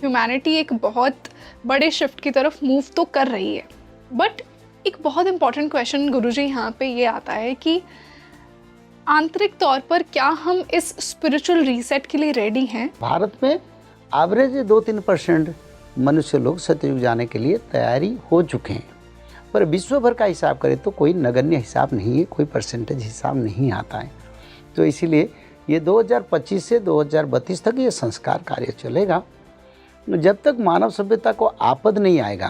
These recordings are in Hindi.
ह्यूमैनिटी एक बहुत बड़े शिफ्ट की तरफ मूव तो कर रही है, बट एक बहुत इम्पॉर्टेंट क्वेश्चन गुरुजी यहाँ पे ये आता है कि आंतरिक तौर पर क्या हम इस स्पिरिचुअल रीसेट के लिए रेडी हैं? भारत में एवरेज 2-3% मनुष्य लोग सतयुग जाने के लिए तैयारी हो चुके हैं, पर विश्व भर का हिसाब करें तो कोई नगण्य हिसाब नहीं है, कोई परसेंटेज हिसाब नहीं आता है। तो इसीलिए ये 2025 से 2032 तक ये संस्कार कार्य चलेगा। जब तक मानव सभ्यता को आपद नहीं आएगा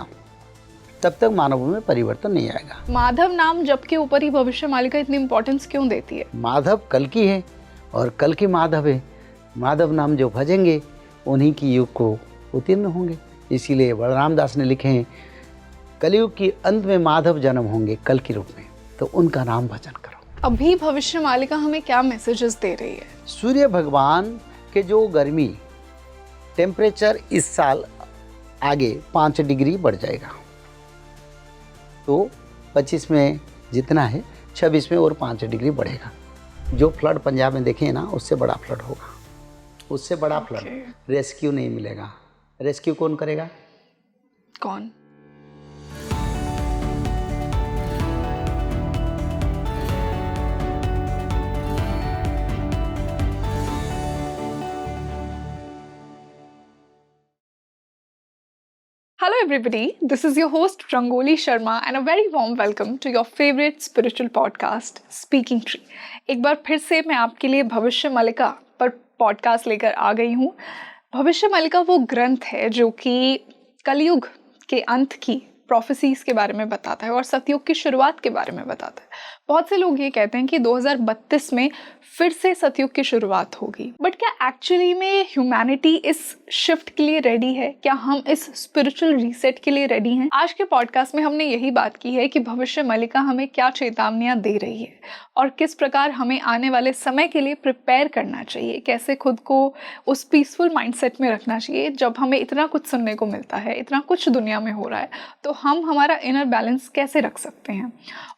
तब तक मानव में परिवर्तन नहीं आएगा। माधव नाम जप के ऊपर ही भविष्य मालिका इतनी इंपॉर्टेंस क्यों देती है? माधव कल की है और कल की माधव है। माधव नाम जो भजेंगे उन्हीं की युग को उत्तीर्ण होंगे। इसीलिए बलराम दास ने लिखे हैं, कलयुग की अंत में माधव जन्म होंगे कल के रूप में, तो उनका नाम भजन करो। अभी भविष्य मालिका हमें क्या मैसेजेस दे रही है? सूर्य भगवान के जो गर्मी टेम्परेचर इस साल आगे 5 डिग्री बढ़ जाएगा, तो 25 में जितना है 26 में और 5 डिग्री बढ़ेगा। जो फ्लड पंजाब में देखे ना, उससे बड़ा फ्लड होगा, उससे बड़ा फ्लड। रेस्क्यू नहीं मिलेगा। रेस्क्यू कौन करेगा? कौन? Hello everybody, this is your host Rangoli Sharma and a very warm welcome to your favorite spiritual podcast Speaking Tree। एक बार फिर से मैं आपके लिए भविष्य मालिका पर पॉडकास्ट लेकर आ गई हूँ। भविष्य मालिका वो ग्रंथ है जो कि कलयुग के अंत की प्रोफेसीज के बारे में बताता है और सतयुग की शुरुआत के बारे में बताता है। बहुत से लोग ये कहते हैं कि 2032 में फिर से सतयुग की शुरुआत होगी, बट क्या एक्चुअली में ह्यूमैनिटी इस शिफ्ट के लिए रेडी है? क्या हम इस स्पिरिचुअल रीसेट के लिए रेडी हैं? आज के पॉडकास्ट में हमने यही बात की है कि भविष्य मालिका हमें क्या चेतावनियां दे रही है और किस प्रकार हमें आने वाले समय के लिए प्रिपेयर करना चाहिए, कैसे खुद को उस पीसफुल माइंडसेट में रखना चाहिए। जब हमें इतना कुछ सुनने को मिलता है, इतना कुछ दुनिया में हो रहा है, तो हम हमारा इनर बैलेंस कैसे रख सकते हैं?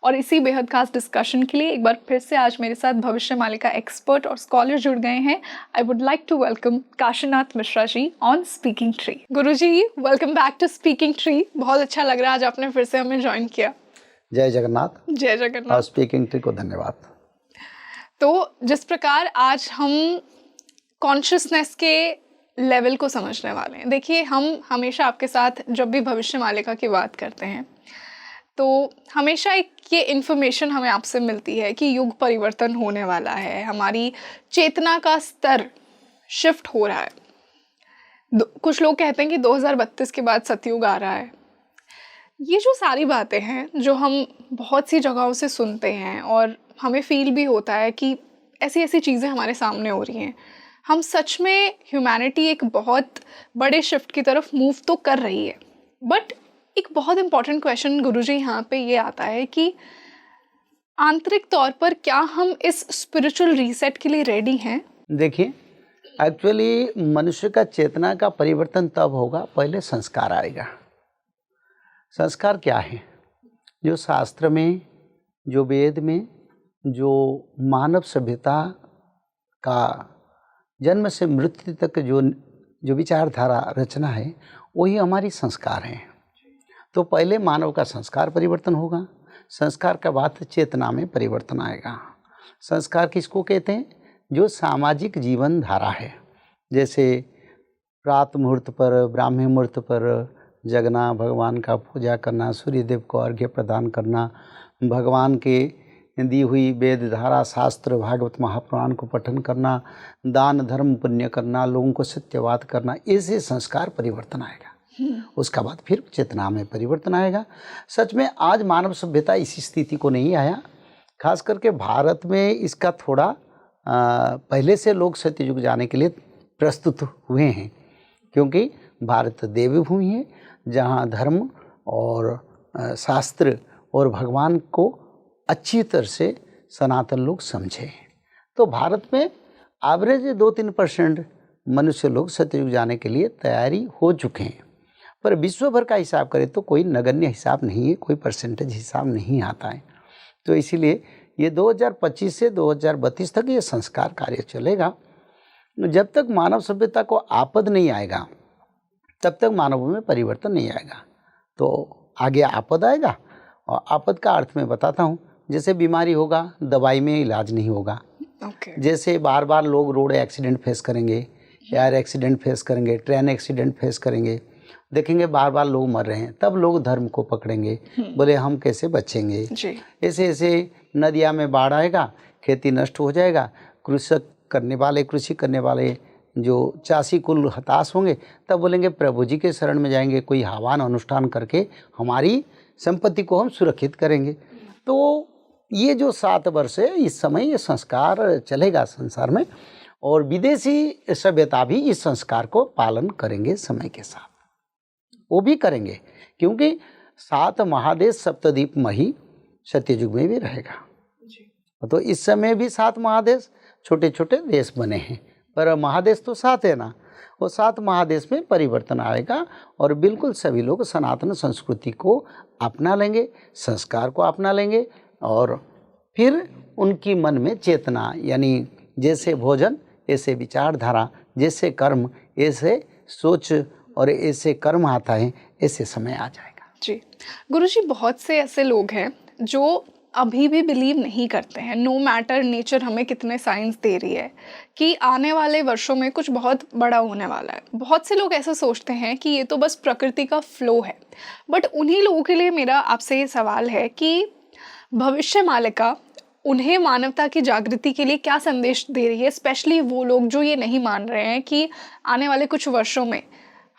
और इसी बेहद खास डिस्कशन के लिए एक बार फिर से आज मेरे साथ भविष्य मालिका एक्सपर्ट और स्कॉलर जुड़ गए हैं। I would like to welcome Kashinath Mishra ji on Speaking Tree. गुरुजी, welcome back to Speaking Tree. बहुत अच्छा लग रहा है आज आपने फिर से हमें ज्वाइन किया। जय जगन्नाथ। जय जगन्नाथ। और स्पीकिंग ट्री को धन्यवाद। तो जिस प्रकार आज हम कॉन्शियसनेस के लेवल को समझने वाले हैं, देखिए हम हमेशा आपके साथ जब भी भविष्य मालिका की बात करते हैं तो हमेशा एक ये इन्फॉर्मेशन हमें आपसे मिलती है कि युग परिवर्तन होने वाला है, हमारी चेतना का स्तर शिफ्ट हो रहा है। कुछ लोग कहते हैं कि 2032 के बाद सतयुग आ रहा है। ये जो सारी बातें हैं जो हम बहुत सी जगहों से सुनते हैं और हमें फील भी होता है कि ऐसी ऐसी चीज़ें हमारे सामने हो रही हैं, हम सच में ह्यूमैनिटी एक बहुत बड़े शिफ्ट की तरफ मूव तो कर रही है, बट एक बहुत इम्पॉर्टेंट क्वेश्चन गुरुजी यहाँ पे ये आता है कि आंतरिक तौर पर क्या हम इस स्पिरिचुअल रीसेट के लिए रेडी हैं? देखिए, एक्चुअली मनुष्य का चेतना का परिवर्तन तब होगा, पहले संस्कार आएगा। संस्कार क्या है? जो शास्त्र में, जो वेद में, जो मानव सभ्यता का जन्म से मृत्यु तक जो विचारधारा रचना है, वही हमारी संस्कार है। तो पहले मानव का संस्कार परिवर्तन होगा, संस्कार का बाद चेतना में परिवर्तन आएगा। संस्कार किसको कहते हैं? जो सामाजिक जीवन धारा है, जैसे प्रातः मुहूर्त पर, ब्राह्मी मुहूर्त पर जगना, भगवान का पूजा करना, सूर्यदेव को अर्घ्य प्रदान करना, भगवान के दी हुई वेद धारा, शास्त्र, भागवत महापुराण को पठन करना, दान धर्म पुण्य करना, लोगों को सत्यवाद करना, ऐसे संस्कार परिवर्तन आएगा। उसका बाद फिर चेतना में परिवर्तन आएगा। सच में आज मानव सभ्यता इस स्थिति को नहीं आया, खास करके भारत में इसका थोड़ा पहले से लोग सत्ययुग जाने के लिए प्रस्तुत हुए हैं, क्योंकि भारत देवभूमि है जहाँ धर्म और शास्त्र और भगवान को अच्छी तरह से सनातन लोग समझे। तो भारत में एवरेज 2-3% मनुष्य लोग सत्ययुग जाने के लिए तैयारी हो चुके हैं, पर विश्व भर का हिसाब करें तो कोई नगण्य हिसाब नहीं है, कोई परसेंटेज हिसाब नहीं आता है। तो इसीलिए ये 2025 से 2032 तक ये संस्कार कार्य चलेगा। जब तक मानव सभ्यता को आपद नहीं आएगा तब तक मानव में परिवर्तन नहीं आएगा। तो आगे आपद आएगा, और आपद का अर्थ मैं बताता हूँ। जैसे बीमारी होगा, दवाई में इलाज नहीं होगा। जैसे बार बार लोग रोड एक्सीडेंट फेस करेंगे, एयर एक्सीडेंट फेस करेंगे, ट्रेन एक्सीडेंट फेस करेंगे, देखेंगे बार बार लोग मर रहे हैं, तब लोग धर्म को पकड़ेंगे, बोले हम कैसे बचेंगे। ऐसे ऐसे नदिया में बाढ़ आएगा, खेती नष्ट हो जाएगा, कृषि करने वाले जो चासी कुल हताश होंगे, तब बोलेंगे प्रभु जी के शरण में जाएंगे, कोई हवन अनुष्ठान करके हमारी संपत्ति को हम सुरक्षित करेंगे। तो ये जो 7 वर्ष है, इस समय ये संस्कार चलेगा संसार में, और विदेशी सभ्यता भी इस संस्कार को पालन करेंगे समय के साथ, वो भी करेंगे, क्योंकि 7 महादेश सप्तद्वीप मही सत्ययुग में भी रहेगा। तो इस समय भी 7 महादेश छोटे छोटे देश बने हैं, पर महादेश तो 7 है ना, वो 7 महादेश में परिवर्तन आएगा, और बिल्कुल सभी लोग सनातन संस्कृति को अपना लेंगे, संस्कार को अपना लेंगे, और फिर उनकी मन में चेतना, यानी जैसे भोजन ऐसे विचारधारा, जैसे कर्म ऐसे सोच, और ऐसे कर्म आता है, ऐसे समय आ जाएगा। जी गुरुजी, बहुत से ऐसे लोग हैं जो अभी भी बिलीव नहीं करते हैं, नो मैटर नेचर हमें कितने साइंस दे रही है, कि आने वाले वर्षों में कुछ बहुत बड़ा होने वाला है। बहुत से लोग ऐसा सोचते हैं कि ये तो बस प्रकृति का फ्लो है। बट उन्हीं लोगों के लिए मेरा आपसे ये सवाल है कि भविष्य मालिका उन्हें मानवता की जागृति के लिए क्या संदेश दे रही है, स्पेशली वो लोग जो ये नहीं मान रहे हैं कि आने वाले कुछ वर्षों में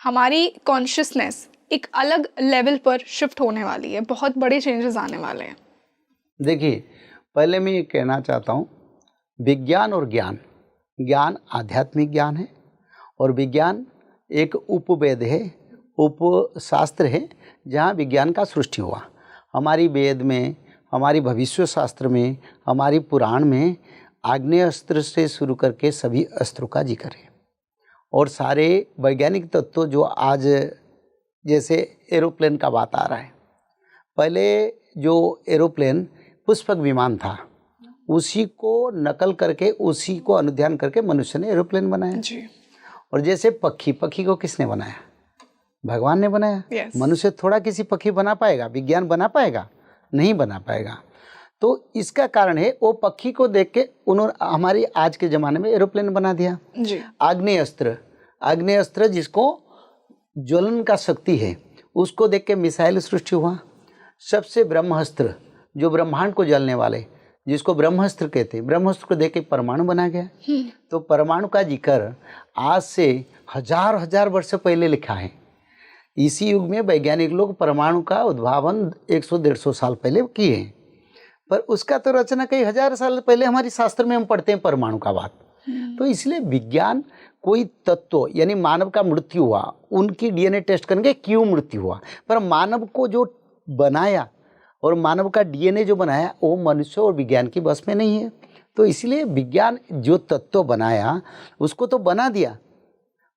हमारी कॉन्शियसनेस एक अलग लेवल पर शिफ्ट होने वाली है, बहुत बड़े चेंजेस आने वाले हैं। देखिए, पहले मैं ये कहना चाहता हूँ, विज्ञान और ज्ञान, ज्ञान आध्यात्मिक ज्ञान है, और विज्ञान एक उपवेद है, उपशास्त्र है, जहाँ विज्ञान का सृष्टि हुआ। हमारी वेद में, हमारी भविष्य शास्त्र में, हमारी पुराण में आग्नेय अस्त्र से शुरू करके सभी अस्त्रों का जिक्र है, और सारे वैज्ञानिक तत्व जो आज, जैसे एरोप्लेन का बात आ रहा है, पहले जो एरोप्लेन पुष्पक विमान था, उसी को नकल करके, उसी को अनुध्यान करके मनुष्य ने एरोप्लेन बनाया जी। और जैसे पक्षी को किसने बनाया? भगवान ने बनाया। मनुष्य थोड़ा किसी पक्षी बना पाएगा? विज्ञान बना पाएगा? नहीं बना पाएगा। तो इसका कारण है, वो पक्षी को देख के उन्होंने हमारी आज के ज़माने में एरोप्लेन बना दिया जी। आग्नेय अस्त्र जिसको ज्वलन का शक्ति है, उसको देख के मिसाइल सृष्टि हुआ। सबसे ब्रह्मास्त्र, जो ब्रह्मांड को जलने वाले, जिसको ब्रह्मास्त्र कहते हैं, ब्रह्मास्त्र को देख के परमाणु बना गया। तो परमाणु का जिक्र आज से हजार वर्ष पहले लिखा है। इसी युग में वैज्ञानिक लोग परमाणु का उद्भावन 100-150 साल पहले किए हैं, पर उसका तो रचना कई हजार साल पहले हमारी शास्त्र में हम पढ़ते हैं परमाणु का बात। तो इसलिए विज्ञान कोई तत्व, यानी मानव का मृत्यु हुआ, उनकी डीएनए टेस्ट करेंगे क्यों मृत्यु हुआ, पर मानव को जो बनाया और मानव का डीएनए जो बनाया, वो मनुष्य और विज्ञान की बस में नहीं है। तो इसलिए विज्ञान जो तत्व बनाया उसको तो बना दिया,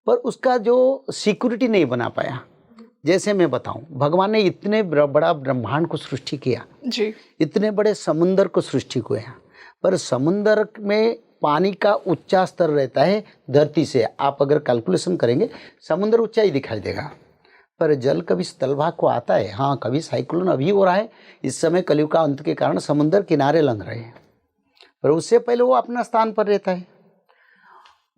पर उसका जो सिक्योरिटी नहीं बना पाया। जैसे मैं बताऊं, भगवान ने इतने बड़ा ब्रह्मांड को सृष्टि किया जी, इतने बड़े समुंदर को सृष्टि किया, पर समुंदर में पानी का ऊंचा स्तर रहता है धरती से। आप अगर कैलकुलेशन करेंगे, समुंदर ऊंचा ही दिखाई देगा, पर जल कभी स्थलभाग को आता है। हाँ, कभी साइक्लोन अभी हो रहा है, इस समय कलयुग का अंत के कारण समुंदर किनारे लंघ रहे हैं, पर उससे पहले वो अपना स्थान पर रहता है।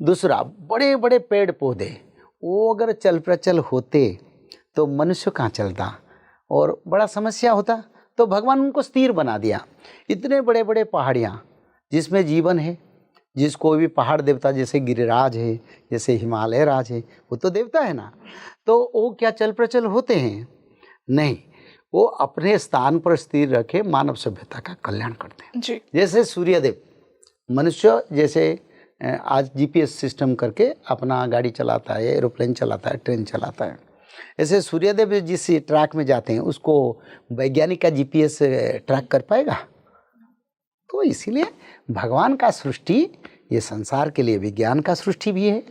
दूसरा, बड़े बड़े पेड़ पौधे, वो अगर चल प्रचल होते तो मनुष्य कहाँ चलता और बड़ा समस्या होता। तो भगवान उनको स्थिर बना दिया। इतने बड़े बड़े पहाड़ियाँ जिसमें जीवन है, जिसको भी पहाड़ देवता, जैसे गिरिराज है, जैसे हिमालय राज है, वो तो देवता है ना। तो वो क्या चल प्रचल होते हैं? नहीं, वो अपने स्थान पर स्थिर रखे मानव सभ्यता का कल्याण करते हैं जी। जैसे सूर्यदेव, मनुष्य जैसे आज जीपीएस सिस्टम करके अपना गाड़ी चलाता है, एरोप्लेन चलाता है, ट्रेन चलाता है, ऐसे सूर्यदेव जिस ट्रैक में जाते हैं उसको वैज्ञानिक का जीपीएस ट्रैक कर पाएगा? तो इसीलिए भगवान का सृष्टि, ये संसार के लिए विज्ञान का सृष्टि भी है,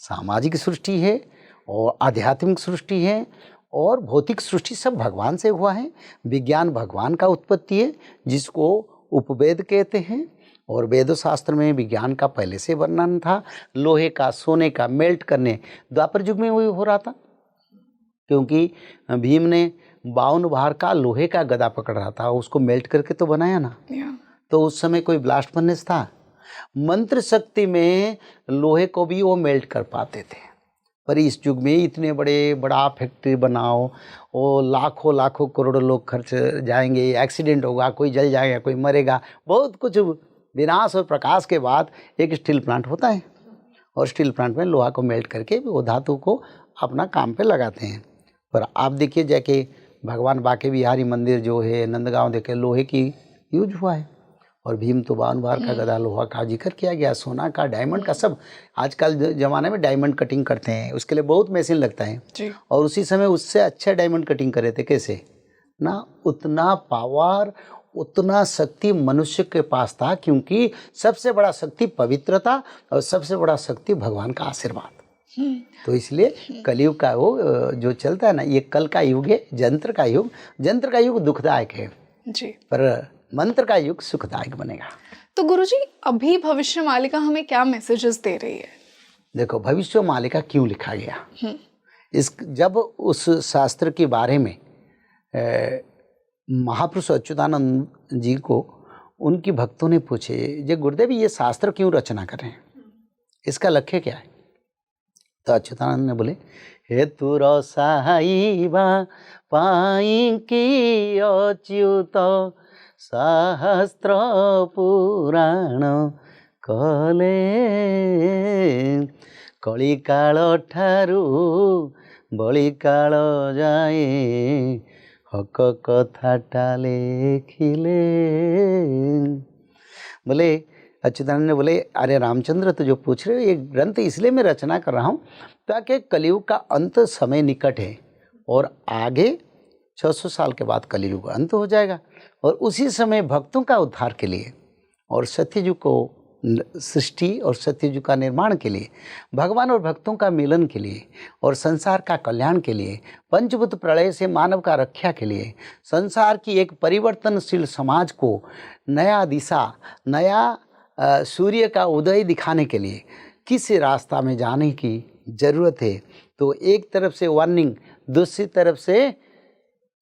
सामाजिक सृष्टि है, और आध्यात्मिक सृष्टि है, और भौतिक सृष्टि सब भगवान से हुआ है। विज्ञान भगवान का उत्पत्ति है, जिसको उपवेद कहते हैं, और वेद शास्त्र में विज्ञान का पहले से वर्णन था। लोहे का, सोने का मेल्ट करने द्वापर युग में वही हो रहा था। क्योंकि भीम ने 52 भार का लोहे का गदा पकड़ रहा था, उसको मेल्ट करके तो बनाया ना। तो उस समय कोई ब्लास्ट फर्नेस था? मंत्र शक्ति में लोहे को भी वो मेल्ट कर पाते थे। पर इस युग में इतने बड़ा फैक्ट्री बनाओ, वो लाखों लाखों करोड़ों लोग खर्च जाएंगे, एक्सीडेंट होगा, कोई जल जाएगा, कोई मरेगा, बहुत कुछ विनाश और प्रकाश के बाद एक स्टील प्लांट होता है, और स्टील प्लांट में लोहा को मेल्ट करके वो धातु को अपना काम पे लगाते हैं। पर आप देखिए जाके भगवान बाके बिहारी मंदिर जो है नंदगांव, देखे लोहे की यूज हुआ है। और भीम तो 52 भार का गदा, लोहा का जिक्र किया गया, सोना का, डायमंड का, सब। आजकल ज़माने में डायमंड कटिंग करते हैं, उसके लिए बहुत मशीन लगता है जी। और उसी समय उससे अच्छा डायमंड कटिंग करे थे। कैसे ना, उतना पावर, उतना शक्ति मनुष्य के पास था, क्योंकि सबसे बड़ा शक्ति पवित्रता और सबसे बड़ा शक्ति भगवान का आशीर्वाद। तो इसलिए कलयुग का वो जो चलता है ना, ये कल का युग है, जंत्र का युग। जंत्र का युग दुखदायक है जी, पर मंत्र का युग सुखदायक बनेगा। तो गुरुजी अभी भविष्य मालिका हमें क्या मैसेजेस दे रही है? देखो, भविष्य मालिका क्यों लिखा गया, जब उस शास्त्र के बारे में महापुरुष अच्युतानंद जी को उनकी भक्तों ने पूछे, जे गुरुदेव ये शास्त्र क्यों रचना कर रहे हैं, इसका लक्ष्य क्या है? तो अच्युतानंद ने बोले, हेतु रसाइबा पाई की अच्युत शास्त्र पुराण कले कली काल ठारू बली काल जाए हक कथाटा लेखिले। बोले अच्युतानंद ने बोले, अरे रामचंद्र, तो जो पूछ रहे हो ये ग्रंथ इसलिए मैं रचना कर रहा हूँ ताकि कलयुग का अंत समय निकट है और आगे 600 साल के बाद कलयुग अंत हो जाएगा, और उसी समय भक्तों का उद्धार के लिए और सत्ययुग को सृष्टि और सत्ययुग का निर्माण के लिए, भगवान और भक्तों का मिलन के लिए और संसार का कल्याण के लिए, पंचभूत प्रलय से मानव का रक्षा के लिए, संसार की एक परिवर्तनशील समाज को नया दिशा, नया सूर्य का उदय दिखाने के लिए किस रास्ता में जाने की ज़रूरत है। तो एक तरफ से वार्निंग, दूसरी तरफ से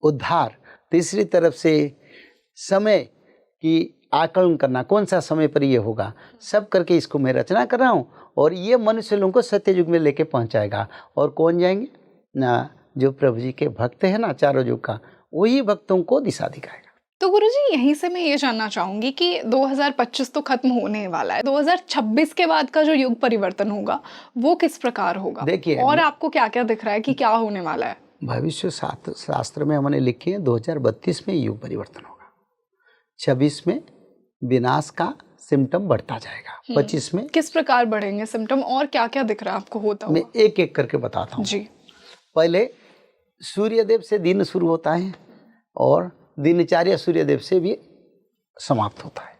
उद्धार, तीसरी तरफ से समय की आकलन करना, कौन सा समय पर ये होगा, सब करके इसको मैं रचना कर रहा हूँ। और ये मनुष्य लोगों को सत्य युग में लेके पहुँचाएगा। और कौन जाएंगे ना, जो प्रभु जी के भक्त हैं ना, चारों युग का, वही भक्तों को दिशा दिखाएगा। तो गुरुजी यहीं से मैं ये जानना चाहूंगी कि 2025 तो खत्म होने वाला है, 2026 के बाद का जो युग परिवर्तन होगा वो किस प्रकार होगा? देखिए, और आपको क्या क्या दिख रहा है कि क्या होने वाला है? भविष्य शास्त्र में हमने लिखे हैं 2032 में युग परिवर्तन होगा, 26 में विनाश का सिम्टम बढ़ता जाएगा, 25 में किस प्रकार बढ़ेंगे सिम्टम और क्या क्या दिख रहा है आपको होता हुआ? मैं एक एक करके बताता हूँ जी। पहले सूर्यदेव से दिन शुरू होता है और दिनचर्या सूर्यदेव से भी समाप्त होता है।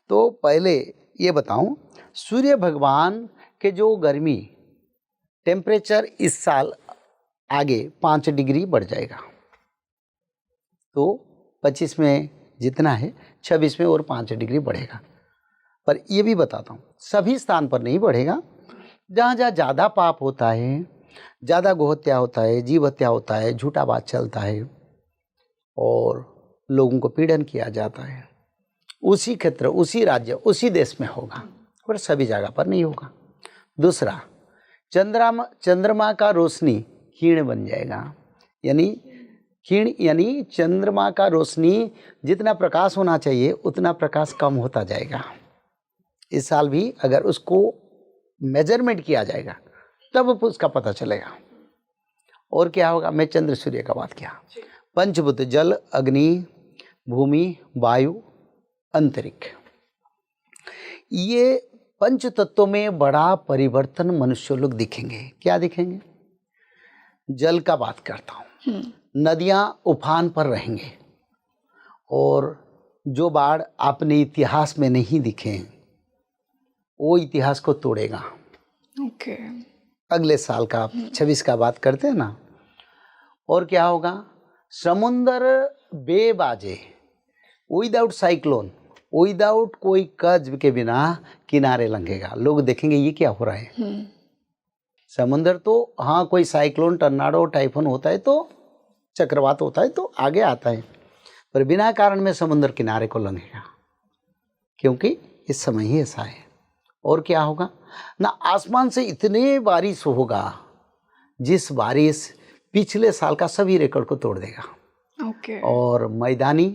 तो पहले ये बताऊं, सूर्य भगवान के जो गर्मी टेम्परेचर इस साल आगे 5 डिग्री बढ़ जाएगा। तो 25 में जितना है 26 में और 5 डिग्री बढ़ेगा। पर ये भी बताता हूँ, सभी स्थान पर नहीं बढ़ेगा। जहाँ जहाँ ज़्यादा पाप होता है, ज़्यादा गोहत्या होता है, जीव हत्या होता है, झूठा बात चलता है और लोगों को पीड़न किया जाता है, उसी क्षेत्र, उसी राज्य, उसी देश में होगा, पर सभी जगह पर नहीं होगा। दूसरा, चंद्रमा का रोशनी क्षीण बन जाएगा, यानी क्षीण यानी चंद्रमा का रोशनी जितना प्रकाश होना चाहिए उतना प्रकाश कम होता जाएगा। इस साल भी अगर उसको मेजरमेंट किया जाएगा तब उसका पता चलेगा। और क्या होगा, मैं चंद्र सूर्य का बात किया, पंचभूत जल, अग्नि, भूमि, वायु, अंतरिक्ष, ये पंच तत्वों में बड़ा परिवर्तन मनुष्य लोग दिखेंगे। क्या दिखेंगे? जल का बात करता हूँ, नदियाँ उफान पर रहेंगे और जो बाढ़ आपने इतिहास में नहीं दिखे हैं वो इतिहास को तोड़ेगा। ओके। अगले साल का 26 का बात करते हैं ना। और क्या होगा, समुंदर बेबाजे, विदाउट साइक्लोन, विदाउट कोई कर्ज के बिना किनारे लंघेगा। लोग देखेंगे ये क्या हो रहा है। समुंदर तो हाँ, कोई साइक्लोन, टर्नाडो, टाइफून होता है तो, चक्रवात होता है तो आगे आता है, पर बिना कारण में समुद्र किनारे को लंघेगा, क्योंकि इस समय ही ऐसा है। और क्या होगा ना, आसमान से इतने बारिश होगा जिस बारिश पिछले साल का सभी रिकॉर्ड को तोड़ देगा। ओके। और मैदानी,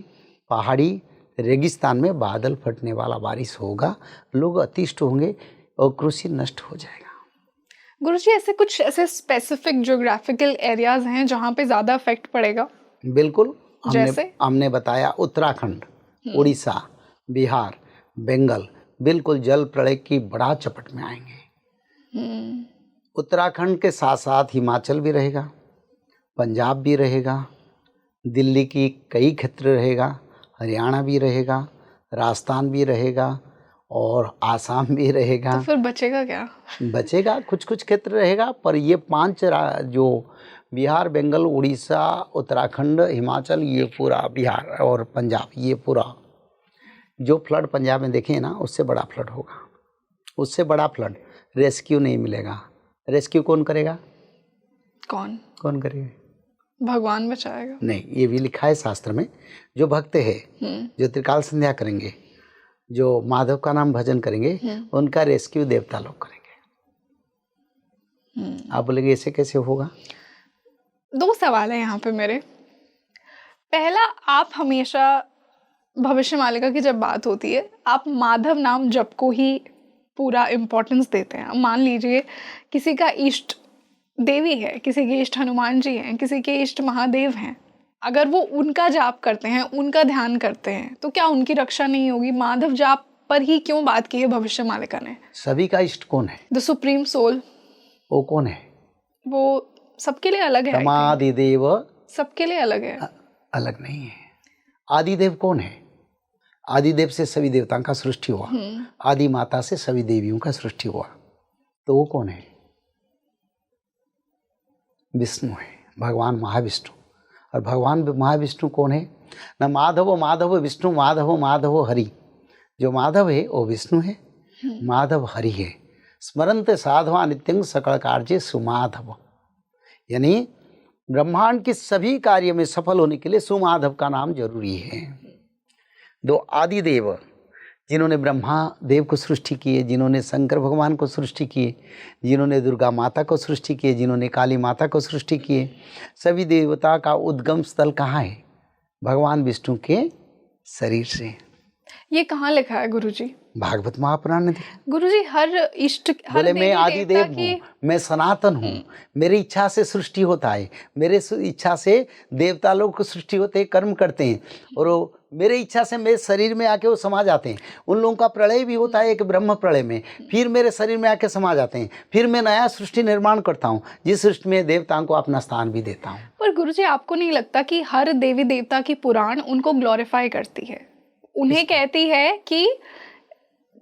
पहाड़ी, रेगिस्तान में बादल फटने वाला बारिश होगा, लोग अतिष्ट होंगे और कृषि नष्ट हो जाएगा। गुरुजी, ऐसे कुछ ऐसे स्पेसिफिक ज्योग्राफिकल एरियाज हैं जहाँ पे ज़्यादा इफेक्ट पड़ेगा? बिल्कुल, जैसे? हमने बताया उत्तराखंड, उड़ीसा, बिहार, बंगाल बिल्कुल जल प्रलय की बड़ा चपेट में आएंगे। उत्तराखंड के साथ साथ हिमाचल भी रहेगा, पंजाब भी रहेगा, दिल्ली की कई क्षेत्र रहेगा, हरियाणा भी रहेगा, राजस्थान भी रहेगा और आसाम भी रहेगा। तो फिर बचेगा क्या? बचेगा कुछ कुछ क्षेत्र रहेगा, पर ये 5 जो बिहार, बंगाल, उड़ीसा, उत्तराखंड, हिमाचल, ये पूरा बिहार और पंजाब, ये पूरा जो फ्लड पंजाब में देखे ना, उससे बड़ा फ्लड होगा, उससे बड़ा फ्लड। रेस्क्यू नहीं मिलेगा। रेस्क्यू कौन करेगा? कौन करेगा? भगवान बचाएगा। नहीं, ये भी लिखा है शास्त्र में, जो भक्त है, जो त्रिकाल संध्या करेंगे, जो माधव का नाम भजन करेंगे, उनका रेस्क्यू देवता लोग करेंगे। आप बोलेंगे ऐसे कैसे होगा? 2 सवाल है यहाँ पे मेरे। पहला, आप हमेशा भविष्यमालिका की जब बात होती है, आप माधव नाम जप को ही पूरा इम्पोर्टेंस देते हैं। मान लीजिए किसी का इष्ट देवी है, किसी के इष्ट हनुमान जी हैं, किसी के इष्ट महादेव हैं, अगर वो उनका जाप करते हैं, उनका ध्यान करते हैं, तो क्या उनकी रक्षा नहीं होगी? माधव जाप पर ही क्यों बात की है भविष्यमालिका ने? सभी का इष्ट कौन है? The supreme soul. वो कौन है? वो सबके लिए अलग है। आदिदेव सबके लिए अलग है। अलग नहीं है। आदिदेव कौन है? आदिदेव से सभी देवताओं का सृष्टि हुआ, आदि माता से सभी देवियों का सृष्टि हुआ, तो वो कौन है? विष्णु है, भगवान महाविष्णु। और भगवान महाविष्णु कौन है? न माधव माधव विष्णु, माधव माधव हरि। जो माधव है वो विष्णु है, माधव हरि है। स्मरंत साधवा नित्यं सकल कार्य सुमाधव। यानी ब्रह्मांड के सभी कार्य में सफल होने के लिए सुमाधव का नाम जरूरी है। 2 आदिदेव, जिन्होंने ब्रह्मा देव को सृष्टि किए, जिन्होंने शंकर भगवान को सृष्टि किए, जिन्होंने दुर्गा माता को सृष्टि किए, जिन्होंने काली माता को सृष्टि किए, सभी देवता का उद्गम स्थल कहाँ है? भगवान विष्णु के शरीर से। ये कहाँ लिखा है गुरुजी? भागवत महापुराण में। गुरुजी, हर इष्ट, हर बोले मैं आदिदेव की... हूँ, मैं सनातन हूँ, मेरी इच्छा से सृष्टि होता है, मेरे इच्छा से देवता लोग को सृष्टि होते हैं, कर्म करते हैं, और वो मेरे इच्छा से मेरे शरीर में आके वो समा जाते हैं। उन लोगों का प्रलय भी होता है एक ब्रह्म प्रलय में, फिर मेरे शरीर में आके समा जाते हैं, फिर मैं नया सृष्टि निर्माण करता हूँ, जिस सृष्टि में देवताओं को अपना स्थान भी देता हूँ। पर गुरुजी, आपको नहीं लगता कि हर देवी देवता की पुराण उनको ग्लोरीफाई करती है, उन्हें कहती है कि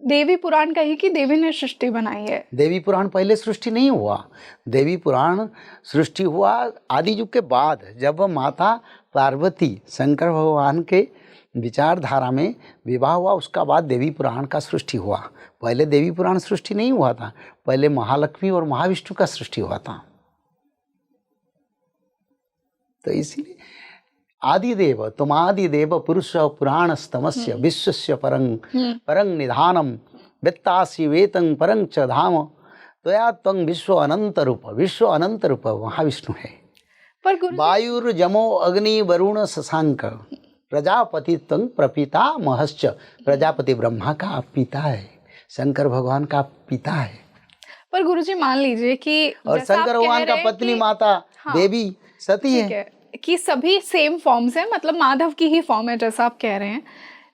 देवी पुराण कही कि देवी ने सृष्टि बनाई है? देवी पुराण पहले सृष्टि नहीं हुआ। देवी पुराण सृष्टि हुआ आदि युग के बाद, जब माता पार्वती शंकर भगवान के विचारधारा में विवाह हुआ, उसका बाद देवी पुराण का सृष्टि हुआ। पहले देवी पुराण सृष्टि नहीं हुआ था, पहले महालक्ष्मी और महाविष्णु का सृष्टि हुआ था। तो इसीलिए आदिदेव, तुम आदिदेव पुरुष पुराण स्तमस्य विश्वस्य परं निधानम वित्तासी वेतं परं च धाम त्वया त्वं विश्व अनंत रूप महाविष्णु है। पर वायुर्जमो अग्नि वरुण शशांक प्रजापति त्वं प्रपिता महश्च। प्रजापति ब्रह्मा का पिता है, शंकर भगवान का पिता है। पर गुरुजी, मान लीजिए कि और शंकर भगवान का पत्नी माता देवी सती है कि सभी सेम फॉर्म्स हैं, मतलब माधव की ही फॉर्म है जैसा आप कह रहे हैं,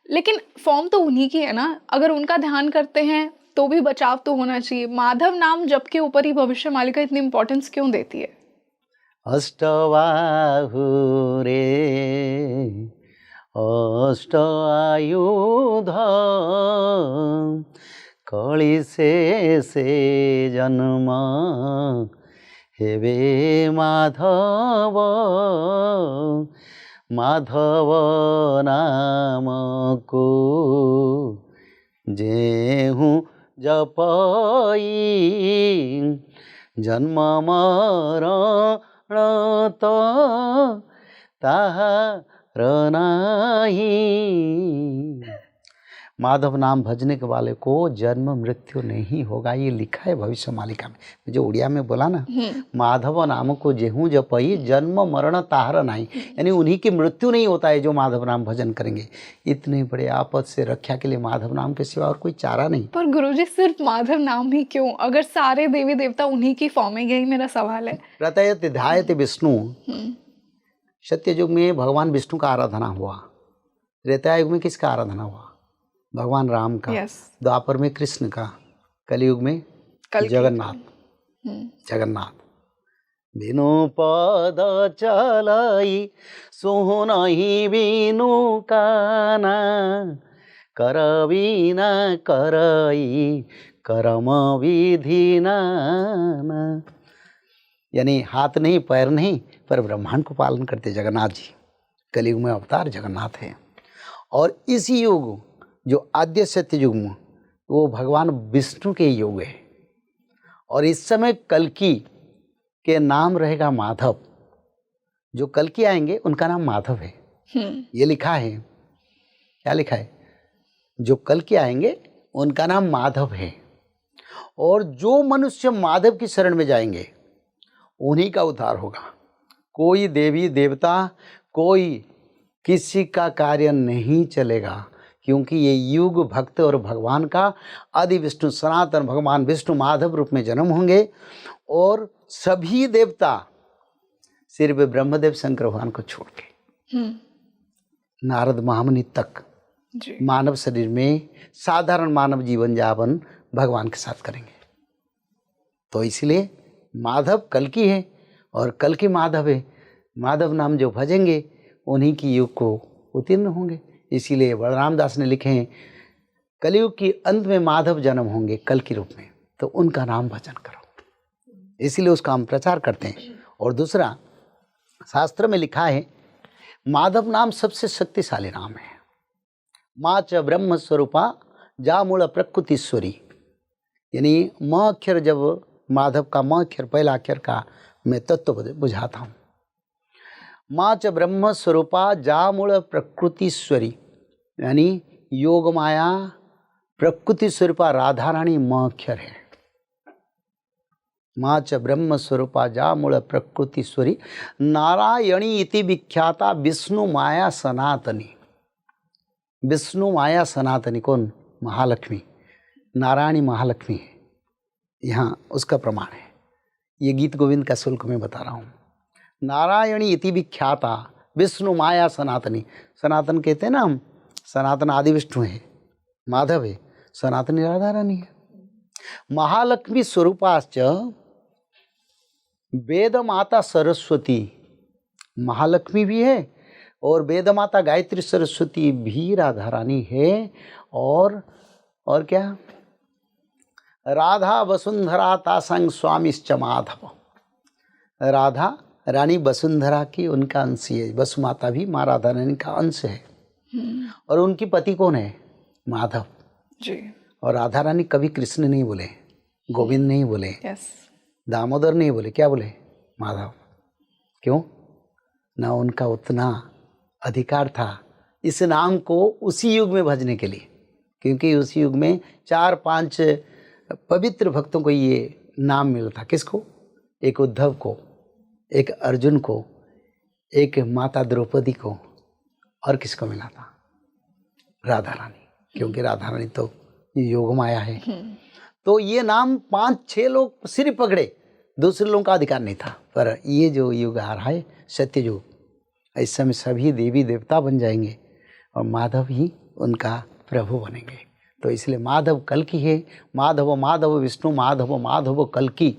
लेकिन फॉर्म तो उन्हीं की है ना। अगर उनका ध्यान करते हैं तो भी बचाव तो होना चाहिए। माधव नाम जप के ऊपर ही भविष्यमालिका इतनी इंपॉर्टेंस क्यों देती है? अष्टबाहुरे अष्ट आयुध कलिसे से जन्म हेवे माधव माधव नाम को जेहूँ जपई जन्म मरण तो ताहार नाही। माधव नाम भजने के वाले को जन्म मृत्यु नहीं होगा, ये लिखा है भविष्य मालिका में। जो उड़िया में बोला ना, माधव नाम को जेहू जपई जन्म मरण ताहर नहीं, यानी उन्हीं की मृत्यु नहीं होता है जो माधव नाम भजन करेंगे। इतने बड़े आपद से रक्षा के लिए माधव नाम के सिवा और कोई चारा नहीं। पर गुरुजी सिर्फ माधव नाम ही क्यों, अगर सारे देवी देवता उन्हीं की फॉर्म में, यही मेरा सवाल है। प्रतयत ध्यायत विष्णु, सत्य युग में भगवान विष्णु का आराधना हुआ, त्रेता युग में किसका आराधना हुआ? भगवान राम का। द्वापर में कृष्ण का, कलयुग में जगन्नाथ। जगन्नाथ बिनु पद चलाई सोहनहि बिनु काना, कर बिना करई करम विधि नाना। यानी हाथ नहीं पैर नहीं पर ब्रह्मांड को पालन करते जगन्नाथ जी। कलयुग में अवतार जगन्नाथ है। और इस युग जो आद्य सत्य युग में वो भगवान विष्णु के युग है। और इस समय कल्कि के नाम रहेगा माधव। जो कल्कि आएंगे उनका नाम माधव है। ये लिखा है, क्या लिखा है? जो कल्कि आएंगे उनका नाम माधव है। और जो मनुष्य माधव की शरण में जाएंगे उन्हीं का उद्धार होगा। कोई देवी देवता, कोई किसी का कार्य नहीं चलेगा, क्योंकि ये युग भक्त और भगवान का आदि विष्णु सनातन भगवान विष्णु माधव रूप में जन्म होंगे। और सभी देवता सिर्फ ब्रह्मदेव शंकर भगवान को छोड़ के नारद महामुनि तक मानव शरीर में साधारण मानव जीवन यापन भगवान के साथ करेंगे। तो इसलिए माधव कल्कि है और कल्कि माधव है। माधव नाम जो भजेंगे उन्हीं की युग को उत्तीर्ण होंगे। इसीलिए बलराम दास ने लिखे हैं, कलयुग की अंत में माधव जन्म होंगे कल्कि रूप में, तो उनका नाम भजन करो। इसीलिए उसका हम प्रचार करते हैं। और दूसरा, शास्त्र में लिखा है माधव नाम सबसे शक्तिशाली नाम है। माँ च ब्रह्म स्वरूपा जा मूल प्रकृतिश्वरी, यानी म अक्षर, जब माधव का म अक्षर पहला अक्षर का मैं तत्व बुझाता हूँ। माँ च ब्रह्म स्वरूपा जा मूल प्रकृतिश्वरी, यानी योग माया प्रकृति स्वरूपा राधा रानी म अक्षर है। माँ च ब्रह्म स्वरूपा जा मूल प्रकृतिश्वरी, नारायणी इति विख्याता विष्णु माया सनातनी। विष्णु माया सनातनी कौन? महालक्ष्मी। नारायणी महालक्ष्मी है, यहाँ उसका प्रमाण है। ये गीत गोविंद का शुल्क में बता रहा हूँ। नारायणी इति विख्याता विष्णु माया सनातनी। सनातन कहते हैं ना हम, सनातन आदि विष्णु है, माधव है, सनातनी राधा रानी है। महालक्ष्मी स्वरूपाश्च वेद माता सरस्वती, महालक्ष्मी भी है और वेद माता गायत्री सरस्वती भी राधा रानी है। और क्या? राधा वसुंधरा तासंग स्वामिश्च माधव। राधा रानी वसुंधरा की उनका अंश है। वसु माता भी माँ राधा रानी का अंश है। और उनकी पति कौन है? माधव जी। और राधा रानी कभी कृष्ण नहीं बोले, गोविंद नहीं बोले, दामोदर नहीं बोले, क्या बोले? माधव। क्यों? ना उनका उतना अधिकार था इस नाम को उसी युग में भजने के लिए, क्योंकि उस युग में 4-5 पवित्र भक्तों को ये नाम मिला था। किसको? एक उद्धव को, एक अर्जुन को, एक माता द्रौपदी को, और किसको मिला था? राधा रानी, क्योंकि राधा रानी तो योग माया है। तो ये नाम 5-6 लोग सिर्फ पकड़े, दूसरे लोगों का अधिकार नहीं था। पर ये जो युग आ रहा है सत्य युग, इस समय सभी देवी देवता बन जाएंगे और माधव ही उनका प्रभु बनेंगे। तो इसलिए माधव कल्कि है। माधव माधव विष्णु माधव माधव कल्कि,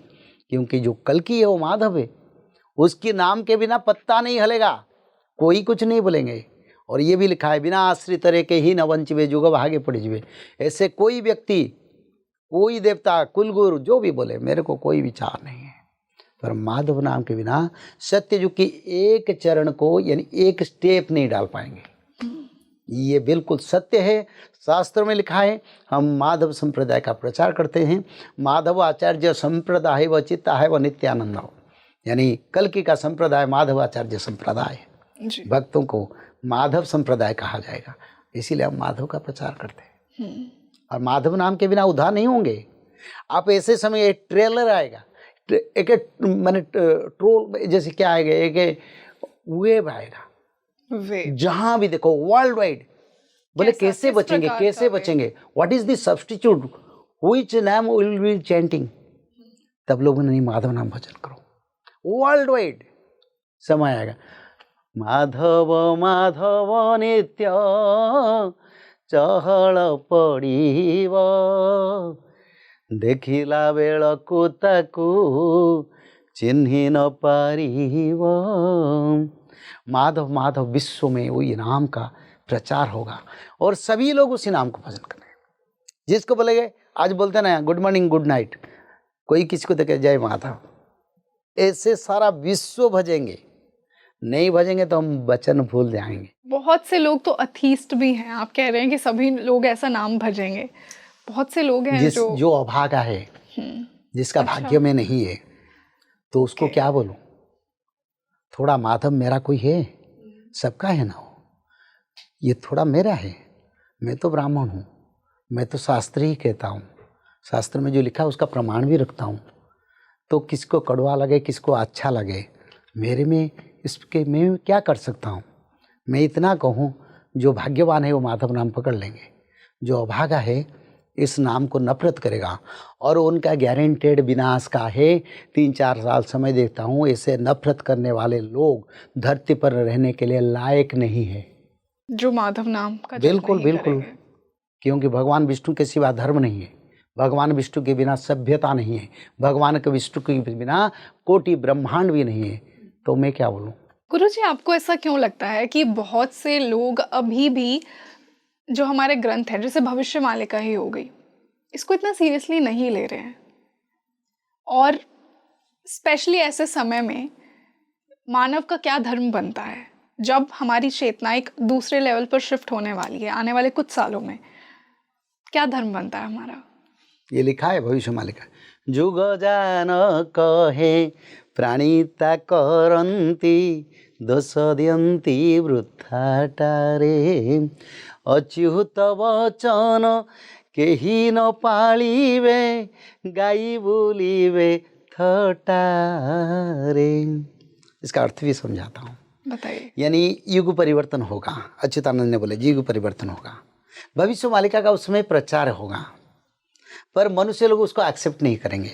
क्योंकि जो कल्कि है वो माधव है। उसके नाम के बिना पत्ता नहीं हलेगा, कोई कुछ नहीं बोलेंगे। और ये भी लिखा है, बिना आश्रित रे के ही न वंचवे जुग भागे पड़ जवे। ऐसे कोई व्यक्ति, कोई देवता, कुलगुरु जो भी बोले, मेरे को कोई विचार नहीं है। पर माधव नाम के बिना सत्य युग की एक चरण को, यानी एक स्टेप नहीं डाल पाएंगे। ये बिल्कुल सत्य है, शास्त्र में लिखा है। हम माधव संप्रदाय का प्रचार करते हैं। माधव आचार्य संप्रदाय व चित्ता है व नित्यानंद, यानी कल्कि का संप्रदाय माधव आचार्य संप्रदाय है। जी। भक्तों को माधव संप्रदाय कहा जाएगा, इसीलिए हम माधव का प्रचार करते हैं। और माधव नाम के बिना उद्धार नहीं होंगे। आप ऐसे समय एक ट्रेलर आएगा, एक मैंने ट्रोल जैसे क्या आएगा, एक वेव आएगा, जहां भी देखो वर्ल्ड वाइड। बोले कैसे बचेंगे, कैसे बचेंगे, what is the substitute, which name will be chanting. तब लोगों ने माधव नाम भजन करो, वर्ल्ड वाइड समय आएगा। माधव माधव नित्य चहल पड़िब, देखिला बेलकु ताकू चिन्हि न पारिब। माधव माधव विश्व में वही नाम का प्रचार होगा और सभी लोग उसी नाम को भजन करेंगे। जिसको बोलेंगे, आज बोलते ना गुड मॉर्निंग गुड नाइट, कोई किसी को देखे जय माधव, ऐसे सारा विश्व भजेंगे। नहीं भजेंगे तो हम वचन भूल जाएंगे। बहुत से लोग तो अथीस्ट भी हैं, आप कह रहे हैं कि सभी लोग ऐसा नाम भजेंगे। बहुत से लोग हैं जो अभागा है, जिसका भाग्य में नहीं है, तो उसको क्या बोलूं। थोड़ा माधव मेरा कोई है, सबका है ना हो, ये थोड़ा मेरा है। मैं तो ब्राह्मण हूँ, मैं तो शास्त्र ही कहता हूँ, शास्त्र में जो लिखा है उसका प्रमाण भी रखता हूँ। तो किसको कड़वा लगे, किसको अच्छा लगे, मेरे में इसके मैं क्या कर सकता हूँ। मैं इतना कहूँ, जो भाग्यवान है वो माधव नाम पकड़ लेंगे, जो अभागा है इस नाम को नफरत करेगा और उनका गारंटेड विनाश का है। 3-4 साल समय देखता हूँ, ऐसे नफरत करने वाले लोग धरती पर रहने के लिए लायक नहीं है, जो माधव नाम का बिल्कुल बिल्कुल। क्योंकि भगवान विष्णु के सिवा धर्म नहीं है, भगवान विष्णु के बिना सभ्यता नहीं है, भगवान के विष्णु के बिना कोटि ब्रह्मांड भी नहीं है। तो मैं क्या बोलूँ। गुरुजी, आपको ऐसा क्यों लगता है कि बहुत से लोग अभी भी जो हमारे ग्रंथ हैं, जैसे भविष्य मालिका ही हो गई, इसको इतना सीरियसली नहीं ले रहे हैं? और स्पेशली ऐसे समय में मानव का क्या धर्म बनता है, जब हमारी चेतना एक दूसरे लेवल पर शिफ्ट होने वाली है आने वाले कुछ सालों में? क्या धर्म बनता है हमारा? ये लिखा है भविष्य मालिका, जुग जान कहे प्राणिता करन्ति दोष दियन्ति वृथाटारे, अच्युत वचन केही न पालिबे गाई बोलिबे थटारे। इसका अर्थ भी समझाता हूँ, बताइए। यानी युग परिवर्तन होगा। अच्युतानंद ने बोले युग परिवर्तन होगा, भविष्य मालिका का उसमें प्रचार होगा, पर मनुष्य लोग उसको एक्सेप्ट नहीं करेंगे।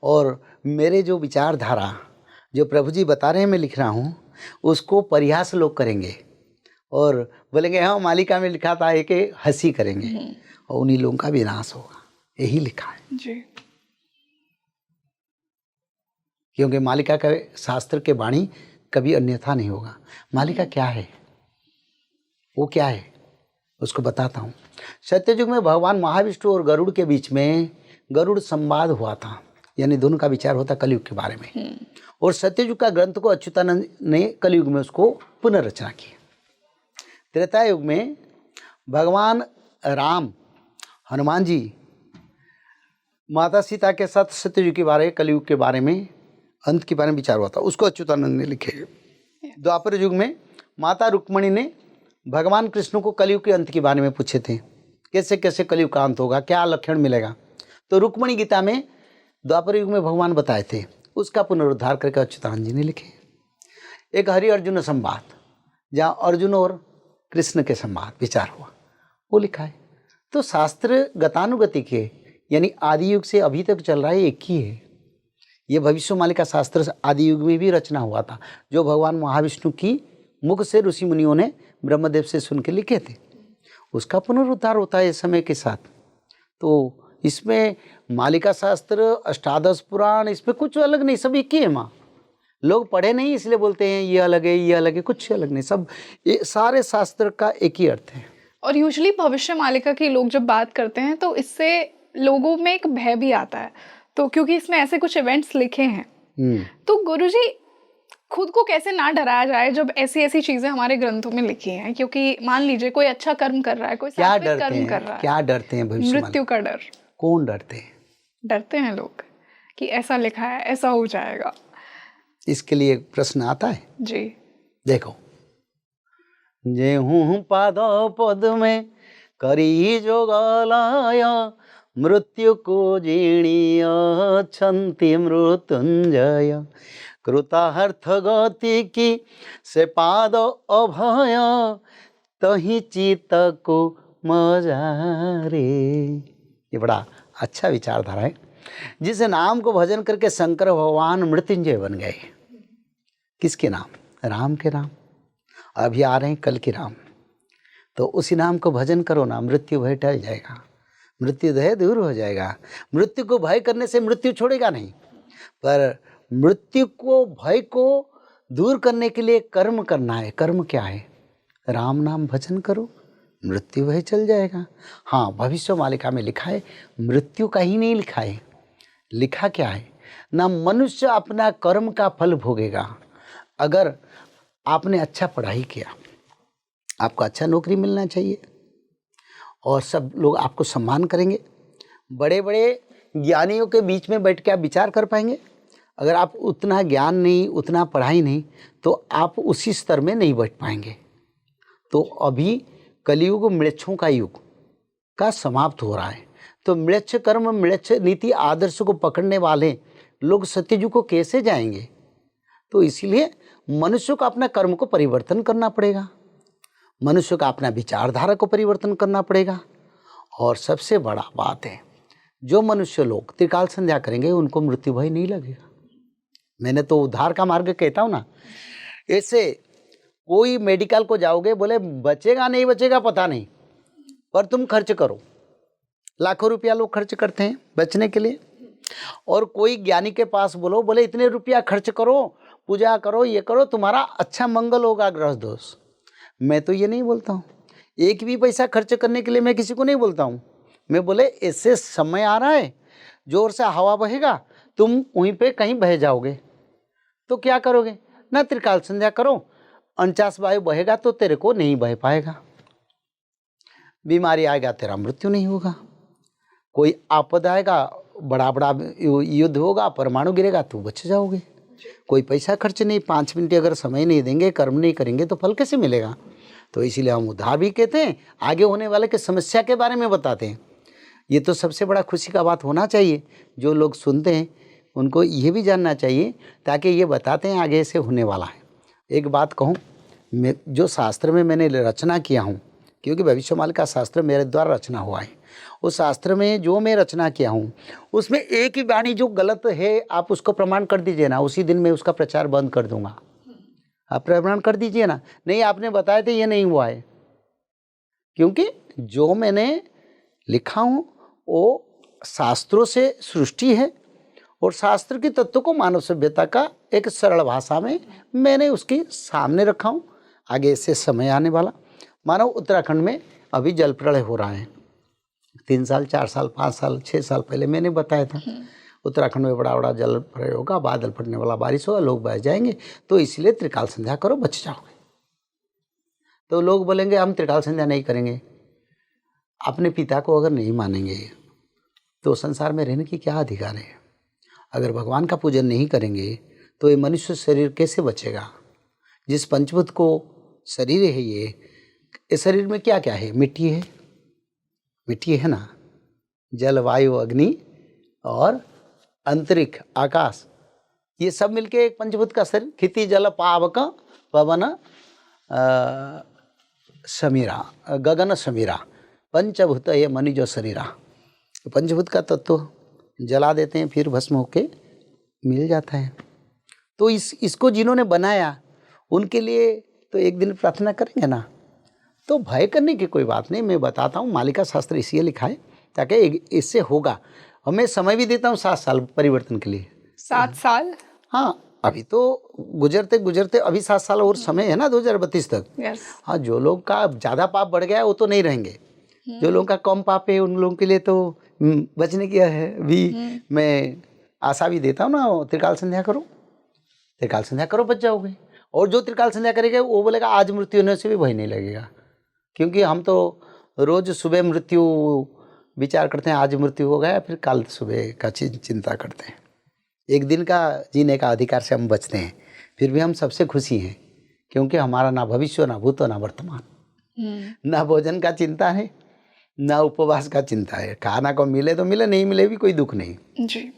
और मेरे जो विचारधारा जो प्रभु जी बता रहे हैं, मैं लिख रहा हूँ, उसको परिहास लोग करेंगे और बोलेंगे हाँ मालिका में लिखा था, एक हंसी करेंगे और उन्हीं लोगों का विनाश होगा। यही लिखा है जी। क्योंकि मालिका का शास्त्र के वाणी कभी अन्यथा नहीं होगा। मालिका क्या है, वो क्या है, उसको बताता हूँ। सत्ययुग में भगवान महाविष्णु और गरुड़ के बीच में गरुड़ संवाद हुआ था, यानी दोनों का विचार होता कलयुग के बारे में। और सत्ययुग का ग्रंथ को अच्युतानंद ने कलयुग में उसको पुनर्रचना की। त्रेता युग में भगवान राम, हनुमान जी, माता सीता के साथ सत्ययुग के बारे, कलयुग के बारे में, अंत के बारे में विचार हुआ था, उसको अच्युतानंद ने लिखे। द्वापर युग में माता रुक्मणी ने भगवान कृष्ण को कलयुग के अंत के बारे में पूछे थे, कैसे कैसे कलयुग का अंत होगा, क्या लक्षण मिलेगा। तो रुक्मणी गीता में द्वापर युग में भगवान बताए थे, उसका पुनरुद्धार करके अच्युतानंद जी ने लिखे। एक हरि अर्जुन संवाद, जहाँ अर्जुन और कृष्ण के संवाद विचार हुआ, वो लिखा है। तो शास्त्र गतानुगति के, यानी आदि युग से अभी तक चल रहा है, एक ही है। ये भविष्य मालिका शास्त्र आदि युग में भी रचना हुआ था, जो भगवान महाविष्णु की मुख से ऋषि मुनियों ने ब्रह्मदेव से सुन के लिखे थे। उसका पुनरुद्धार होता है समय के साथ। तो इसमें मालिका शास्त्र, अष्टादश पुराण, इसमें कुछ अलग नहीं, सब एक ही है। माँ लोग पढ़े नहीं इसलिए बोलते हैं ये अलग है, ये अलग है, कुछ अलग नहीं, सब ये सारे शास्त्र का एक ही अर्थ है। और यूजुअली भविष्य मालिका की लोग जब बात करते हैं तो इससे लोगों में एक भय भी आता है, तो क्योंकि इसमें ऐसे कुछ इवेंट्स लिखे हैं। तो गुरुजी, खुद को कैसे ना डराया जाए जब ऐसी ऐसी चीजें हमारे ग्रंथों में लिखी हैं, क्योंकि मान लीजिए कोई अच्छा कर्म कर रहा है, कोई क्या सात्विक डरते कर्म कर हैं, रहा है, क्या डरते हैं भविष्य मृत्यु का डर। कौन डरते हैं? डरते हैं लोग कि ऐसा लिखा है, ऐसा हो जाएगा। इसके लिए एक प्रश्न आता है, जी। देखो, जे हूँ पाद पद में करी जो गलाय मृत्यु को जीणीय छंति मृत्युंजय कृतार्थ गति की से पाद अभय तही चित को मजारे। ये बड़ा अच्छा विचारधारा है। जिस नाम को भजन करके शंकर भगवान मृत्युंजय बन गए। किसके नाम? राम के नाम। अभी आ रहे हैं कल के राम। तो उसी नाम को भजन करो ना, मृत्यु भय टल जाएगा, मृत्यु भय दूर हो जाएगा। मृत्यु को भय करने से मृत्यु छोड़ेगा नहीं, पर मृत्यु को भय को दूर करने के लिए कर्म करना है। कर्म क्या है? राम नाम भजन करो, मृत्यु भय चल जाएगा। हाँ, भविष्य मालिका में लिखा है, मृत्यु का ही नहीं लिखा है। लिखा क्या है ना, मनुष्य अपना कर्म का फल भोगेगा। अगर आपने अच्छा पढ़ाई किया, आपको अच्छा नौकरी मिलना चाहिए और सब लोग आपको सम्मान करेंगे। बड़े बड़े ज्ञानियों के बीच में बैठ के आप विचार कर पाएंगे। अगर आप उतना ज्ञान नहीं, उतना पढ़ाई नहीं, तो आप उसी स्तर में नहीं बैठ पाएंगे। तो अभी कलियुग म्लेच्छों का युग का समाप्त हो रहा है। तो म्लेच्छ कर्म, म्लेच्छ नीति आदर्श को पकड़ने वाले लोग सत्ययुग को कैसे जाएंगे? तो इसीलिए मनुष्य को अपना कर्म को परिवर्तन करना पड़ेगा, मनुष्य का अपना विचारधारा को परिवर्तन करना पड़ेगा। और सबसे बड़ा बात है, जो मनुष्य लोग त्रिकाल संध्या करेंगे उनको मृत्यु भय नहीं लगेगा। मैंने तो उद्धार का मार्ग कहता हूँ ना। ऐसे कोई मेडिकल को जाओगे, बोले बचेगा नहीं बचेगा पता नहीं, पर तुम खर्च करो। लाखों रुपया लोग खर्च करते हैं बचने के लिए। और कोई ज्ञानी के पास बोलो, बोले इतने रुपया खर्च करो, पूजा करो, ये करो, तुम्हारा अच्छा मंगल होगा, ग्रह दोष। मैं तो ये नहीं बोलता हूँ, एक भी पैसा खर्च करने के लिए मैं किसी को नहीं बोलता हूँ। मैं बोले ऐसे समय आ रहा है, जोर से हवा बहेगा, तुम वहीं पे कहीं बह जाओगे, तो क्या करोगे? ना त्रिकाल संध्या करो, 49 वायु बहेगा तो तेरे को नहीं बह पाएगा, बीमारी आएगा, तेरा मृत्यु नहीं होगा, कोई आपदा आएगा, बड़ा बड़ा युद्ध होगा, परमाणु गिरेगा, तो बच जाओगे। कोई पैसा खर्च नहीं, 5 मिनट अगर समय नहीं देंगे, कर्म नहीं करेंगे, तो फल कैसे मिलेगा? तो इसीलिए हम उद्धार भी कहते हैं, आगे होने वाले के समस्या के बारे में बताते हैं। ये तो सबसे बड़ा खुशी का बात होना चाहिए। जो लोग सुनते हैं उनको ये भी जानना चाहिए, ताकि ये बताते हैं आगे से होने वाला है। एक बात कहूँ, मैं जो शास्त्र में मैंने रचना किया हूँ, क्योंकि भविष्यवाणी का शास्त्र मेरे द्वारा रचना हुआ है, उस शास्त्र में जो मैं रचना किया हूँ उसमें एक ही वाणी जो गलत है आप उसको प्रमाण कर दीजिए ना, उसी दिन मैं उसका प्रचार बंद कर दूंगा। आप प्रमाण कर दीजिए ना, नहीं आपने बताए थे ये नहीं हुआ है, क्योंकि जो मैंने लिखा हूँ वो शास्त्रों से सृष्टि है और शास्त्र के तत्व को मानव सभ्यता का एक सरल भाषा में मैंने उसके सामने रखा हूँ। आगे से समय आने वाला, मानो उत्तराखंड में अभी जल प्रलय हो रहा है, 3 साल 4 साल 5 साल 6 साल पहले मैंने बताया था, उत्तराखंड में बड़ा बड़ा जल प्रलय होगा, बादल फटने वाला, बारिश होगा, लोग बह जाएंगे, तो इसलिए त्रिकाल संध्या करो, बच जाओगे। तो लोग बोलेंगे हम त्रिकाल संध्या नहीं करेंगे। अपने पिता को अगर नहीं मानेंगे तो संसार में रहने की क्या अधिकार है? अगर भगवान का पूजन नहीं करेंगे तो ये मनुष्य शरीर कैसे बचेगा? जिस पंचभूत को शरीर है, ये शरीर में क्या क्या है? मिट्टी है, मिट्टी है ना, जल वायु अग्नि और अंतरिक्ष आकाश, ये सब मिलके एक पंचभूत का शरीर। खेती जल पावक पवन समीरा गगन समीरा पंचभूत ये मनुजो शरीरा। पंचभूत का तत्व जला देते हैं, फिर भस्म होके मिल जाता है। तो इसको जिन्होंने बनाया उनके लिए तो एक दिन प्रार्थना करेंगे ना। तो भय करने की कोई बात नहीं, मैं बताता हूँ, मालिका शास्त्र इसलिए लिखा है ताकि इससे होगा। और मैं समय भी देता हूँ 7 साल परिवर्तन के लिए। 7 साल? हाँ, अभी तो गुजरते गुजरते अभी 7 साल और समय है ना, 2032 तक। यस। हाँ, जो लोग का ज़्यादा पाप बढ़ गया है वो तो नहीं रहेंगे, जो लोगों का कम पाप है उन लोगों के लिए तो बचने की है भी मैं आशा भी देता हूँ ना, त्रिकाल संध्या करो। त्रिकाल संध्या करो, बच जाओगे। और जो त्रिकाल संध्या करेगा वो बोलेगा आज मृत्यु होने से भी भय नहीं लगेगा, क्योंकि हम तो रोज सुबह मृत्यु विचार करते हैं, आज मृत्यु हो गया, फिर कल सुबह का चिंता करते हैं। एक दिन का जीने का अधिकार से हम बचते हैं, फिर भी हम सबसे खुशी हैं, क्योंकि हमारा ना भविष्य, ना भूत, ना वर्तमान, ना भोजन का चिंता है, ना उपवास का चिंता है। खाना को मिले तो मिले, नहीं मिले भी कोई दुख नहीं जी।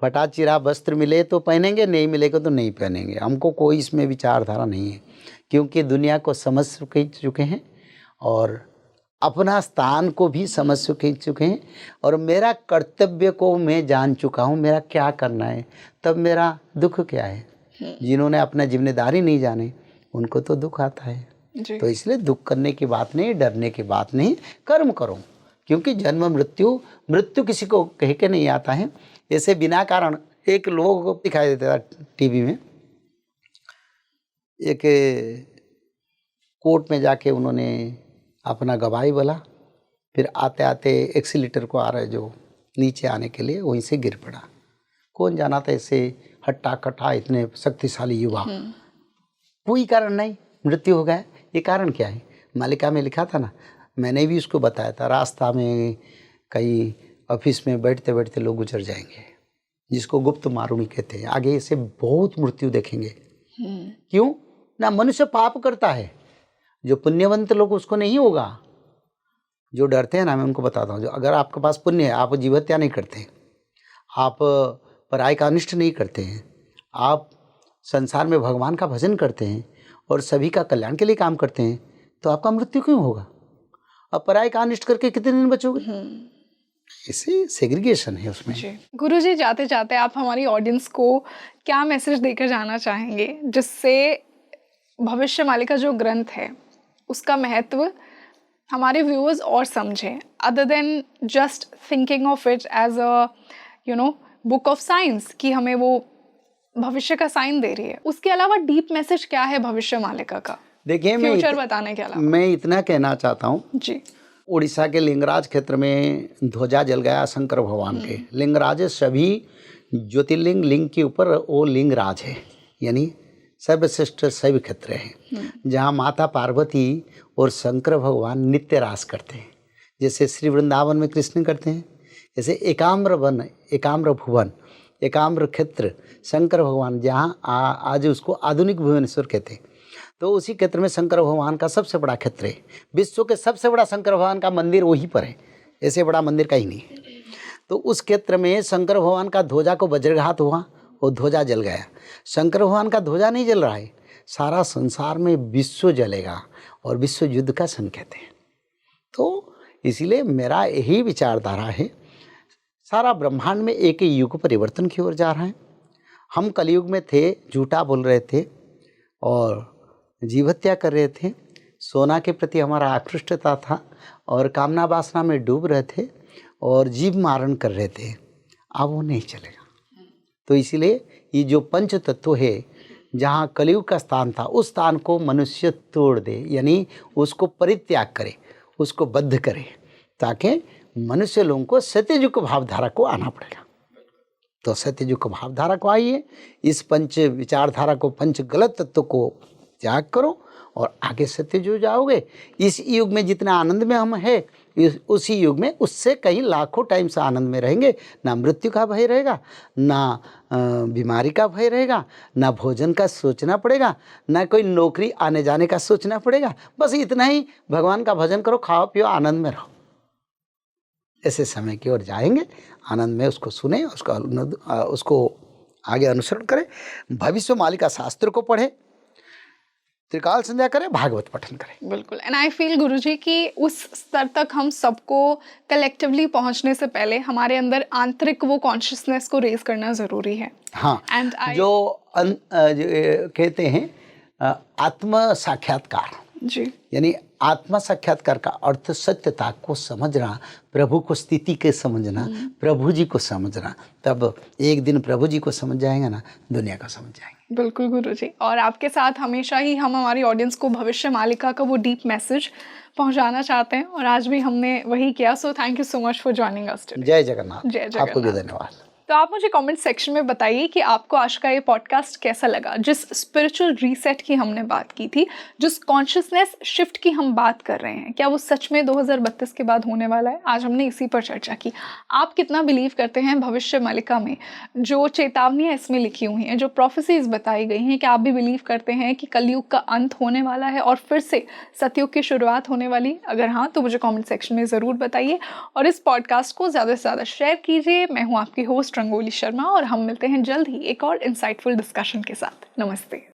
फटा चिरा वस्त्र मिले तो पहनेंगे, नहीं मिलेगा तो नहीं पहनेंगे। हमको कोई इसमें विचारधारा नहीं है, क्योंकि दुनिया को समझ चुके हैं और अपना स्थान को भी समझ चुके हैं, और मेरा कर्तव्य को मैं जान चुका हूँ, मेरा क्या करना है, तब मेरा दुख क्या है। जिन्होंने अपना जिम्मेदारी नहीं जाने उनको तो दुख आता है। तो इसलिए दुख करने की बात नहीं, डरने की बात नहीं, कर्म करो, क्योंकि जन्म मृत्यु किसी को कह के नहीं आता है। ऐसे बिना कारण एक लोग दिखाई देता था टीवी में, एक कोर्ट में जाके उन्होंने अपना गवाही बोला, फिर आते आते एक्सीलेटर को आ रहा है जो नीचे आने के लिए, वहीं से गिर पड़ा। कौन जाना था ऐसे हट्टा कट्टा इतने शक्तिशाली युवा, कोई कारण नहीं, मृत्यु हो गया। ये कारण क्या है? मालिका में लिखा था ना, मैंने भी उसको बताया था, रास्ता में कहीं ऑफिस में बैठते बैठते लोग गुजर जाएंगे, जिसको गुप्त मारुणी कहते हैं। आगे ऐसे बहुत मृत्यु देखेंगे। क्यों ना? मनुष्य पाप करता है, जो पुण्यवंत लोग उसको नहीं होगा। जो डरते हैं ना, मैं उनको बताता हूँ, जो अगर आपके पास पुण्य है, आप जीव हत्या नहीं करते, आप पराय का अनिष्ट नहीं करते हैं, आप संसार में भगवान का भजन करते हैं और सभी का कल्याण के लिए काम करते हैं, तो आपका मृत्यु क्यों होगा? अब पराय का अनिष्ट करके कितने दिन बचोगे? इसे सेग्रीगेशन है उसमें। गुरुजी, जाते जाते आप हमारी ऑडियंस को क्या मैसेज देकर जाना चाहेंगे, जिससे भविष्य मालिका जो ग्रंथ है उसका महत्व हमारे व्यूअर्स और समझें, other than just thinking of it as a book of science कि हमें वो भविष्य का साइन दे रही है। उसके अलावा डीप मैसेज क्या है भविष्य मालिका का? देखिए, फ्यूचर बताने के अलावा मैं इतना कहना चाहता हूँ जी। उड़ीसा के लिंगराज क्षेत्र में ध्वजा जल गया शंकर भगवान के। लिंगराज सभी ज्योतिर्लिंग लिंग के ऊपर वो लिंगराज है, यानी सर्वश्रेष्ठ शैव क्षेत्र है, जहाँ माता पार्वती और शंकर भगवान नित्य रास करते हैं। जैसे श्री वृंदावन में कृष्ण करते हैं, जैसे एकाम्र वन, एकाम्र भुवन, एकाम्र क्षेत्र शंकर भगवान, जहाँ आज उसको आधुनिक भुवनेश्वर कहते हैं। तो उसी क्षेत्र में शंकर भगवान का सबसे बड़ा क्षेत्र है। विश्व के सबसे बड़ा शंकर भगवान का मंदिर वहीं पर है, ऐसे बड़ा मंदिर कहीं नहीं है। तो उस क्षेत्र में शंकर भगवान का ध्वजा को वज्रघात हुआ और ध्वजा जल गया। शंकर भगवान का ध्वजा नहीं जल रहा है, सारा संसार में विश्व जलेगा, और विश्व युद्ध का संकेत है। तो इसीलिए मेरा यही विचारधारा है, सारा ब्रह्मांड में एक ही युग परिवर्तन की ओर जा रहा है। हम कलयुग में थे, झूठा बोल रहे थे और जीव हत्या कर रहे थे, सोना के प्रति हमारा आकृष्टता था और कामना वासना में डूब रहे थे और जीव मारण कर रहे थे। अब वो नहीं चलेगा। तो इसीलिए ये जो पंच तत्व है, जहाँ कलयुग का स्थान था, उस स्थान को मनुष्य तोड़ दे, यानी उसको परित्याग करे, उसको बद्ध करे, ताकि मनुष्य लोगों को सत्ययुग भावधारा को आना पड़ेगा। तो सत्ययुग भावधारा को आइए, इस पंच विचारधारा को, पंच गलत तत्व को त्याग करो और आगे सत्ययुग जाओगे। इस युग में जितना आनंद में हम हैं, उसी युग में उससे कहीं लाखों टाइम से आनंद में रहेंगे। ना मृत्यु का भय रहेगा, ना बीमारी का भय रहेगा, ना भोजन का सोचना पड़ेगा, ना कोई नौकरी आने जाने का सोचना पड़ेगा। बस इतना ही, भगवान का भजन करो, खाओ पियो, आनंद में रहो। ऐसे समय की ओर जाएंगे, आनंद में उसको सुने, उसको आगे अनुसरण करें, भविष्य मालिका शास्त्र को पढ़े, त्रिकाल संध्या करें, भागवत पठन करें। बिल्कुल। एंड आई फील गुरुजी कि उस स्तर तक हम सबको कलेक्टिवली पहुंचने से पहले हमारे अंदर आंतरिक वो कॉन्शियसनेस को रेज करना जरूरी है। हाँ, जो कहते हैं आत्म साक्षात्कार जी, यानी आत्मा साक्षात्कार का अर्थ सत्यता को समझना, प्रभु को स्थिति के समझना, प्रभु जी को समझना। तब एक दिन प्रभु जी को समझ जाएंगे ना, दुनिया को समझ जाएंगे। बिल्कुल गुरुजी। और आपके साथ हमेशा ही हम हमारी ऑडियंस को भविष्य मालिका का वो डीप मैसेज पहुंचाना चाहते हैं, और आज भी हमने वही किया। So thank you so much for joining us today. जय जगन्नाथ। जय जगन्नाथ। आपको भी धन्यवाद। तो आप मुझे कमेंट सेक्शन में बताइए कि आपको आज का ये पॉडकास्ट कैसा लगा। जिस स्पिरिचुअल रीसेट की हमने बात की थी, जिस कॉन्शियसनेस शिफ्ट की हम बात कर रहे हैं, क्या वो सच में 2032 के बाद होने वाला है? आज हमने इसी पर चर्चा की। आप कितना बिलीव करते हैं भविष्य मालिका में? जो चेतावनियाँ इसमें लिखी हुई हैं, जो प्रोफेसीज बताई गई हैं, क्या आप भी बिलीव करते हैं कि कलयुग का अंत होने वाला है और फिर से सतयुग की शुरुआत होने वाली? अगर हाँ, तो मुझे कमेंट सेक्शन में ज़रूर बताइए और इस पॉडकास्ट को ज़्यादा से ज़्यादा शेयर कीजिए। मैं हूँ आपकी होस्ट रंगोली शर्मा और हम मिलते हैं जल्द ही एक और इंसाइटफुल डिस्कशन के साथ। नमस्ते।